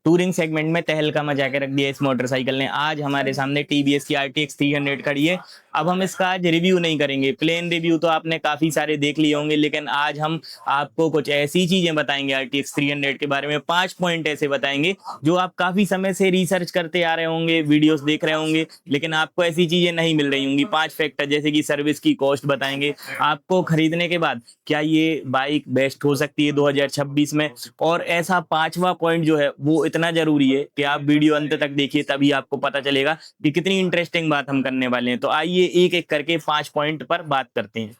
Touring segment में तहलका मचा के रख दिया इस मोटरसाइकिल ने। आज हमारे सामने टीवीएस की RTX 300 खड़ी है। अब हम इसका आज रिव्यू नहीं करेंगे, प्लेन रिव्यू तो आपने काफी सारे देख लिए होंगे, लेकिन आज हम आपको कुछ ऐसी चीजें बताएंगे RTX 300 के बारे में। 5 पॉइंट ऐसे बताएंगे जो आप काफी समय से रिसर्च करते आ रहे होंगे, वीडियोस देख रहे होंगे, लेकिन आपको ऐसी चीजें नहीं मिल रही होंगी। 5 फैक्टर जैसे कि सर्विस की कॉस्ट बताएंगे, आपको खरीदने के बाद क्या ये बाइक बेस्ट हो सकती है 2026 में। और ऐसा 5वां पॉइंट जो है वो इतना जरूरी है कि आप वीडियो अंत तक देखिए, तभी आपको पता चलेगा कि कितनी इंटरेस्टिंग बात हम करने वाले हैं। तो आइए एक एक करके 5 पॉइंट पर बात करते हैं।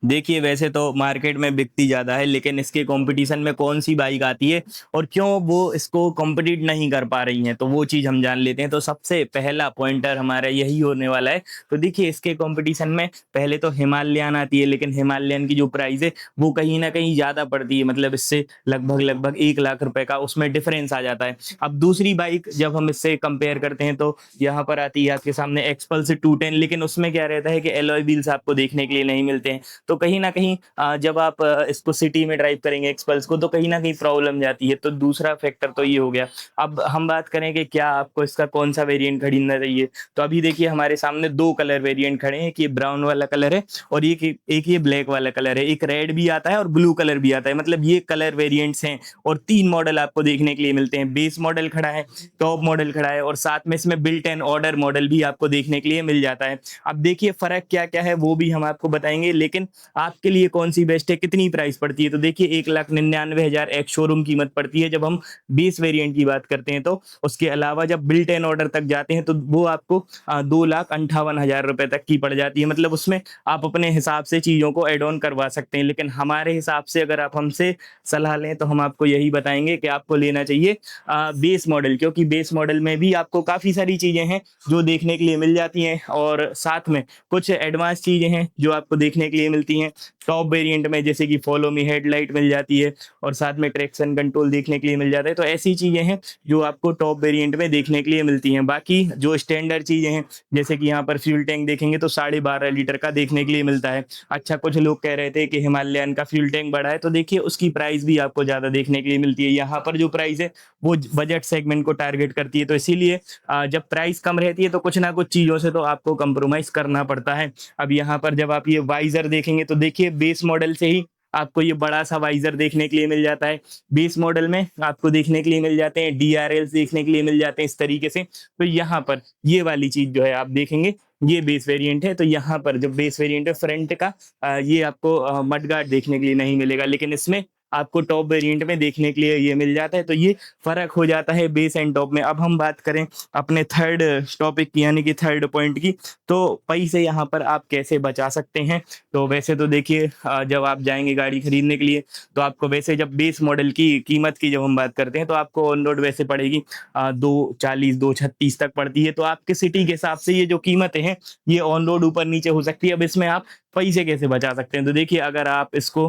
देखिए, वैसे तो मार्केट में बिकती ज़्यादा है, लेकिन इसके कंपटीशन में कौन सी बाइक आती है और क्यों वो इसको कॉम्पिटिट नहीं कर पा रही हैं, तो वो चीज़ हम जान लेते हैं। तो सबसे पहला पॉइंटर हमारा यही होने वाला है। तो देखिए, इसके कंपटीशन में पहले तो हिमालयन आती है, लेकिन हिमालयन की जो प्राइस है वो कहीं ना कहीं ज़्यादा पड़ती है, मतलब इससे लगभग लगभग 1 लाख रुपए का उसमें डिफरेंस आ जाता है। अब दूसरी बाइक जब हम इससे कंपेयर करते हैं तो यहाँ पर आती है आपके सामने एक्सपल्स 210, लेकिन उसमें क्या रहता है कि एलॉय व्हील्स आपको देखने के लिए नहीं मिलते हैं। तो कहीं ना कहीं जब आप इसको सिटी में ड्राइव करेंगे एक्सपल्स को, तो कहीं ना कहीं प्रॉब्लम जाती है। तो दूसरा फैक्टर तो ये हो गया। अब हम बात करें कि क्या आपको इसका कौन सा वेरिएंट खरीदना चाहिए, तो अभी देखिए हमारे सामने 2 कलर वेरिएंट खड़े हैं कि ब्राउन वाला कलर है और एक ये ब्लैक वाला कलर है। एक रेड भी आता है और ब्लू कलर भी आता है, मतलब ये कलर वेरिएंट्स हैं। और 3 मॉडल आपको देखने के लिए मिलते हैं। बेस मॉडल खड़ा है, टॉप मॉडल खड़ा है, और साथ में इसमें बिल्ट एंड ऑर्डर मॉडल भी आपको देखने के लिए मिल जाता है। अब देखिए फर्क क्या क्या है वो भी हम आपको बताएंगे, लेकिन आपके लिए कौन सी बेस्ट है, कितनी प्राइस पड़ती है। तो देखिए 1,99,000 एक शोरूम कीमत पड़ती है जब हम बेस वेरिएंट की बात करते हैं। तो उसके अलावा जब बिल्ट एंड ऑर्डर तक जाते हैं तो वो आपको 2,58,000 रुपए तक की पड़ जाती है। मतलब उसमें आप अपने हिसाब से चीज़ों को एड ऑन करवा सकते हैं, लेकिन हमारे हिसाब से अगर आप हमसे सलाह लें तो हम आपको यही बताएंगे कि आपको लेना चाहिए बेस मॉडल, क्योंकि बेस मॉडल में भी आपको काफ़ी सारी चीज़ें हैं जो देखने के लिए मिल जाती हैं, और साथ में कुछ एडवांस चीज़ें हैं जो आपको देखने के लिए मिलती हैं। टॉप वेरिएंट में जैसे कि फॉलो मी हेडलाइट मिल जाती है, और साथ में ट्रैक्शन कंट्रोल देखने के लिए मिल जाता है। तो ऐसी चीज़ें हैं जो आपको टॉप वेरिएंट में देखने के लिए मिलती हैं। बाकी जो स्टैंडर्ड चीज़ें हैं, जैसे कि यहाँ पर फ्यूल टैंक देखेंगे तो 12.5 लीटर का देखने के लिए मिलता है। अच्छा, कुछ लोग कह रहे थे कि हिमालयन का फ्यूल टैंक बड़ा है, तो देखिए उसकी प्राइस भी आपको ज़्यादा देखने के लिए मिलती है। यहाँ पर जो प्राइस है वो बजट सेगमेंट को टारगेट करती है, तो इसीलिए जब प्राइस कम रहती है तो कुछ ना कुछ चीज़ों से तो आपको कंप्रोमाइज करना पड़ता है। अब यहाँ पर जब आप ये वाइजर देखेंगे तो देखिए बेस मॉडल से ही आपको ये बड़ा सा वाइजर देखने के लिए मिल जाता है। बेस मॉडल में आपको देखने के लिए मिल जाते हैं, DRLs देखने के लिए मिल जाते हैं इस तरीके से। तो यहाँ पर ये वाली चीज जो है आप देखेंगे, ये बेस वेरिएंट है। तो यहाँ पर जो बेस वेरिएंट है फ्रंट का, ये आपको मडगार्ड देखने के लिए नहीं मिलेगा, लेकिन इसमें आपको टॉप वेरिएंट में देखने के लिए ये मिल जाता है। तो ये फर्क हो जाता है बेस एंड टॉप में। अब हम बात करें अपने थर्ड टॉपिक की, यानी कि थर्ड पॉइंट की, तो पैसे यहाँ पर आप कैसे बचा सकते हैं। तो वैसे तो देखिए जब आप जाएंगे गाड़ी खरीदने के लिए, तो आपको वैसे जब बेस मॉडल की कीमत की जब हम बात करते हैं तो आपको ऑन रोड वैसे पड़ेगी 240 236 तक पड़ती है। तो आपके सिटी के हिसाब से ये जो कीमतें हैं ये ऑन रोड ऊपर नीचे हो सकती है। अब इसमें आप पैसे कैसे बचा सकते हैं, तो देखिए अगर आप इसको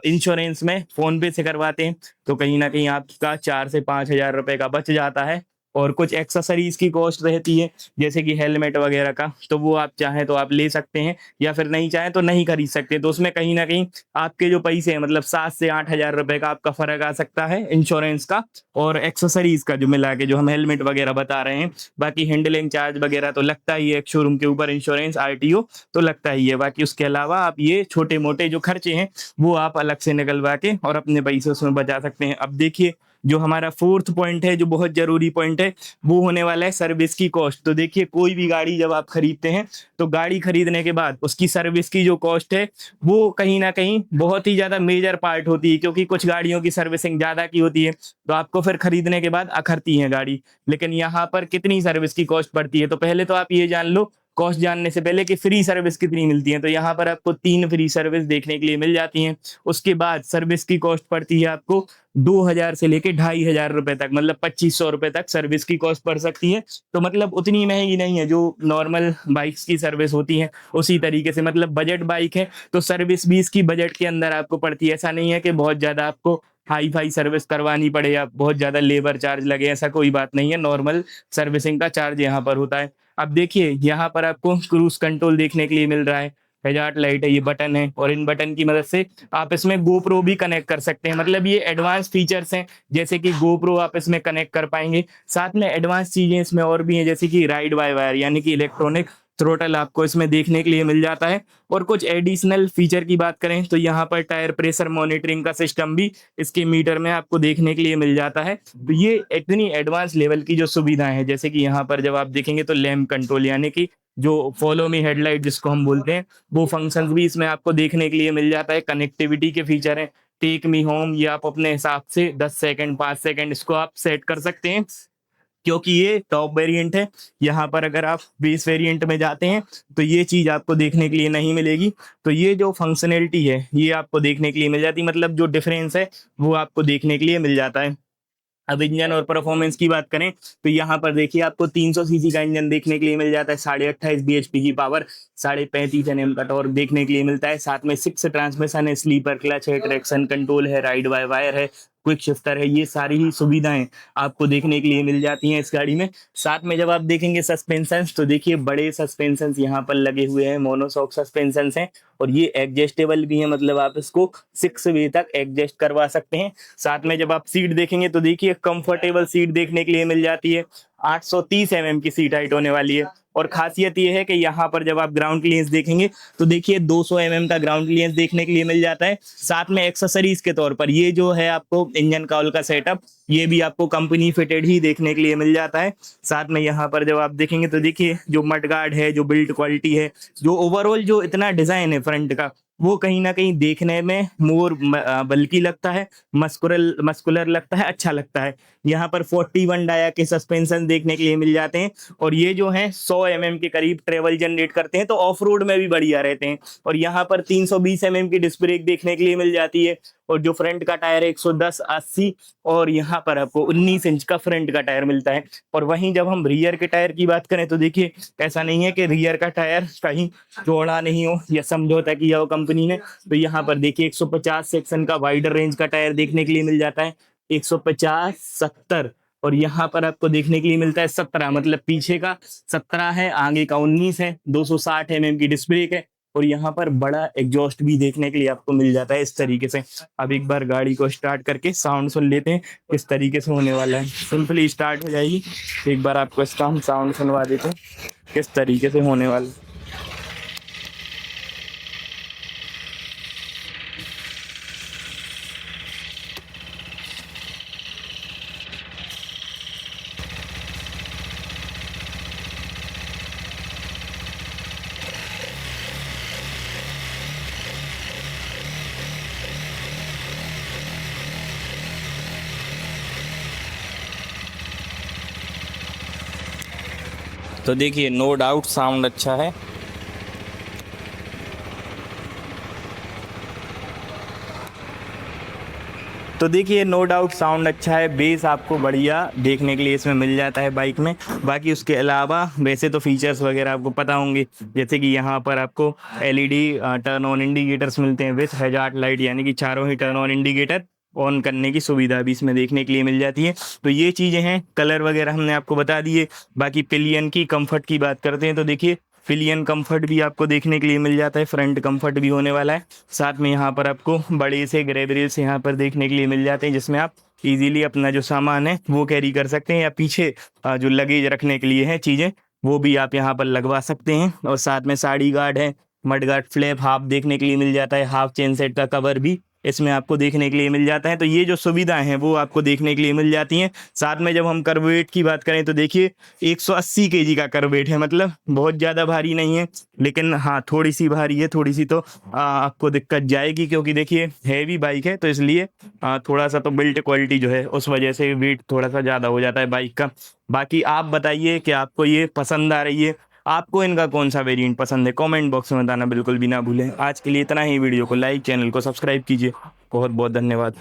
इंश्योरेंस में फोन पे से करवाते हैं तो कहीं ना कहीं आपका 4 से 5 हजार रुपए का बच जाता है। और कुछ एक्सेसरीज की कॉस्ट रहती है, जैसे कि हेलमेट वगैरह का, तो वो आप चाहें तो आप ले सकते हैं, या फिर नहीं चाहें तो नहीं खरीद सकते। तो उसमें कहीं ना कहीं आपके जो पैसे हैं, मतलब 7 से 8 हजार रुपए का आपका फर्क आ सकता है इंश्योरेंस का और एक्सेसरीज का जो मिला के, जो हम हेलमेट वगैरह बता रहे हैं। बाकी हैंडलिंग चार्ज वगैरह तो लगता ही है एक शोरूम के ऊपर, इंश्योरेंस RTO तो लगता ही है। बाकी उसके अलावा आप ये छोटे मोटे जो खर्चे हैं वो आप अलग से निकलवा के और अपने पैसे उसमें बचा सकते हैं। अब देखिए जो हमारा फोर्थ पॉइंट है, जो बहुत जरूरी पॉइंट है, वो होने वाला है सर्विस की कॉस्ट। तो देखिए कोई भी गाड़ी जब आप खरीदते हैं तो गाड़ी खरीदने के बाद उसकी सर्विस की जो कॉस्ट है वो कहीं ना कहीं बहुत ही ज्यादा मेजर पार्ट होती है, क्योंकि कुछ गाड़ियों की सर्विसिंग ज्यादा की होती है तो आपको फिर खरीदने के बाद अखरती है गाड़ी। लेकिन यहाँ पर कितनी सर्विस की कॉस्ट पड़ती है, तो पहले तो आप ये जान लो कॉस्ट जानने से पहले कि फ्री सर्विस कितनी मिलती है। तो यहाँ पर आपको 3 फ्री सर्विस देखने के लिए मिल जाती हैं। उसके बाद सर्विस की कॉस्ट पड़ती है आपको 2 हजार से लेके 2,500 रुपए तक, मतलब 2,500 रुपए तक सर्विस की कॉस्ट पड़ सकती है। तो मतलब उतनी महंगी नहीं है जो नॉर्मल बाइक्स की सर्विस होती है उसी तरीके से, मतलब बजट बाइक है तो सर्विस भी इसकी बजट के अंदर आपको पड़ती है। ऐसा नहीं है कि बहुत ज्यादा आपको हाई फाई सर्विस करवानी पड़े या बहुत ज्यादा लेबर चार्ज लगे, ऐसा कोई बात नहीं है। नॉर्मल सर्विसिंग का चार्ज यहाँ पर होता है। अब देखिए यहाँ पर आपको क्रूज कंट्रोल देखने के लिए मिल रहा है, हैजार्ड लाइट है, ये बटन है, और इन बटन की मदद से आप इसमें गोप्रो भी कनेक्ट कर सकते हैं। मतलब ये एडवांस फीचर्स हैं, जैसे कि गोप्रो आप इसमें कनेक्ट कर पाएंगे। साथ में एडवांस चीजें इसमें और भी हैं, जैसे कि राइड बाय वायर यानी कि इलेक्ट्रॉनिक थ्रोटल आपको इसमें देखने के लिए मिल जाता है। और कुछ एडिशनल फीचर की बात करें तो यहाँ पर टायर प्रेशर मॉनिटरिंग का सिस्टम भी इसके मीटर में आपको देखने के लिए मिल जाता है। तो ये इतनी एडवांस लेवल की जो सुविधाएं हैं, जैसे कि यहाँ पर जब आप देखेंगे तो लैम्प कंट्रोल यानी कि जो फॉलो मी हेडलाइट जिसको हम बोलते हैं, वो फंक्शंस भी इसमें आपको देखने के लिए मिल जाता है। कनेक्टिविटी के फीचर हैं, टेक मी होम, ये आप अपने हिसाब से 10 सेकंड 5 सेकंड इसको आप सेट कर सकते हैं, क्योंकि ये टॉप वेरिएंट है। यहाँ पर अगर आप बेस वेरिएंट में जाते हैं तो ये चीज आपको देखने के लिए नहीं मिलेगी। तो ये जो फंक्शनैलिटी है ये आपको देखने के लिए मिल जाती है, मतलब जो डिफरेंस है वो आपको देखने के लिए मिल जाता है। अब इंजन और परफॉर्मेंस की बात करें तो यहाँ पर देखिए आपको 300 सीसी का इंजन देखने के लिए मिल जाता है, 28.5 bhp की पावर, 35.5 Nm का टॉर्क देखने के लिए मिलता है। साथ में 6 ट्रांसमिशन है, स्लीपर क्लच है, ट्रैक्शन कंट्रोल है, राइड बाय वायर है, क्विक शिफ्टर है, ये सारी ही सुविधाएं आपको देखने के लिए मिल जाती हैं इस गाड़ी में। साथ में जब आप देखेंगे सस्पेंशन तो देखिए बड़े सस्पेंशन यहाँ पर लगे हुए हैं, मोनोशॉक सस्पेंशन हैं, और ये एडजस्टेबल भी है, मतलब आप इसको 6 वे तक एडजस्ट करवा सकते हैं। साथ में जब आप सीट देखेंगे तो देखिए कंफर्टेबल सीट देखने के लिए मिल जाती है, 830 mm की सीट हाइट होने वाली है। और खासियत ये है कि यहाँ पर जब आप ग्राउंड क्लियरेंस देखेंगे तो देखिए 200 mm का ग्राउंड क्लियरेंस देखने के लिए मिल जाता है। साथ में एक्सेसरीज के तौर पर ये जो है आपको इंजन काउल का सेटअप, ये भी आपको कंपनी फिटेड ही देखने के लिए मिल जाता है। साथ में यहाँ पर जब आप देखेंगे तो देखिए जो मड गार्ड है, जो बिल्ड क्वालिटी है, जो ओवरऑल जो इतना डिजाइन है फ्रंट का, वो कहीं ना कहीं देखने में मोर बल्कि लगता है, मस्कुलर लगता है, अच्छा लगता है। यहाँ पर 41 डाया के सस्पेंशन देखने के लिए मिल जाते हैं, और ये जो है 100 mm के करीब ट्रेवल जनरेट करते हैं, तो ऑफ रोड में भी बढ़िया रहते हैं। और यहाँ पर 320 mm की डिस्क ब्रेक देखने के लिए मिल जाती है, और जो फ्रंट का टायर है 110/80, और यहाँ पर आपको 19 इंच का फ्रंट का टायर मिलता है। और वहीं जब हम रियर के टायर की बात करें तो देखिए ऐसा नहीं है कि रियर का टायर कहीं चौड़ा नहीं हो या समझौता किया हो कंपनी ने। तो यहाँ पर देखिए 150 सेक्शन का वाइडर रेंज का टायर देखने के लिए मिल जाता है, 150 70, और यहाँ पर आपको देखने के लिए मिलता है 17, मतलब पीछे का 17 है, आगे का 19 है, 260 mm की डिस्क ब्रेक है, और यहाँ पर बड़ा एग्जॉस्ट भी देखने के लिए आपको मिल जाता है इस तरीके से। अब एक बार गाड़ी को स्टार्ट करके साउंड सुन लेते हैं किस तरीके से होने वाला है। सिंपली स्टार्ट हो जाएगी, एक बार आपको इसका हम साउंड सुनवा देते हैं किस तरीके से होने वाला है। तो देखिए नो डाउट साउंड अच्छा है। तो देखिए नो डाउट साउंड अच्छा है, बेस आपको बढ़िया देखने के लिए इसमें मिल जाता है बाइक में। बाकी उसके अलावा वैसे तो फीचर्स वगैरह आपको पता होंगे, जैसे कि यहाँ पर आपको एलईडी टर्न ऑन इंडिकेटर्स मिलते हैं विथ हैजार्ड लाइट, यानी कि चारों ही टर्न ऑन इंडिकेटर ऑन करने की सुविधा भी इसमें देखने के लिए मिल जाती है। तो ये चीज़ें हैं, कलर वगैरह हमने आपको बता दिए। बाकी पिलियन की कंफर्ट की बात करते हैं तो देखिए पिलियन कंफर्ट भी आपको देखने के लिए मिल जाता है, फ्रंट कंफर्ट भी होने वाला है। साथ में यहाँ पर आपको बड़े से ग्रैब रेल्स यहाँ पर देखने के लिए मिल जाते हैं, जिसमें आप इजीली अपना जो सामान है वो कैरी कर सकते हैं, या पीछे जो लगेज रखने के लिए है चीज़ें वो भी आप यहाँ पर लगवा सकते हैं। और साथ में साड़ी गार्ड है, मड गार्ड फ्लैप हाफ देखने के लिए मिल जाता है, हाफ चेन सेट का कवर भी इसमें आपको देखने के लिए मिल जाता है। तो ये जो सुविधाएं हैं वो आपको देखने के लिए मिल जाती हैं। साथ में जब हम कर्वेट की बात करें तो देखिए 180 kg का कर्वेट है, मतलब बहुत ज़्यादा भारी नहीं है, लेकिन हाँ थोड़ी सी भारी है, थोड़ी सी तो आपको दिक्कत जाएगी, क्योंकि देखिए हैवी बाइक है, तो इसलिए थोड़ा सा तो बिल्ट क्वालिटी जो है उस वजह से वेट थोड़ा सा ज़्यादा हो जाता है बाइक का। बाकी आप बताइए कि आपको ये पसंद आ रही है, आपको इनका कौन सा वेरिएंट पसंद है, कमेंट बॉक्स में बताना बिल्कुल भी ना भूलें। आज के लिए इतना ही, वीडियो को लाइक, चैनल को सब्सक्राइब कीजिए। बहुत बहुत धन्यवाद।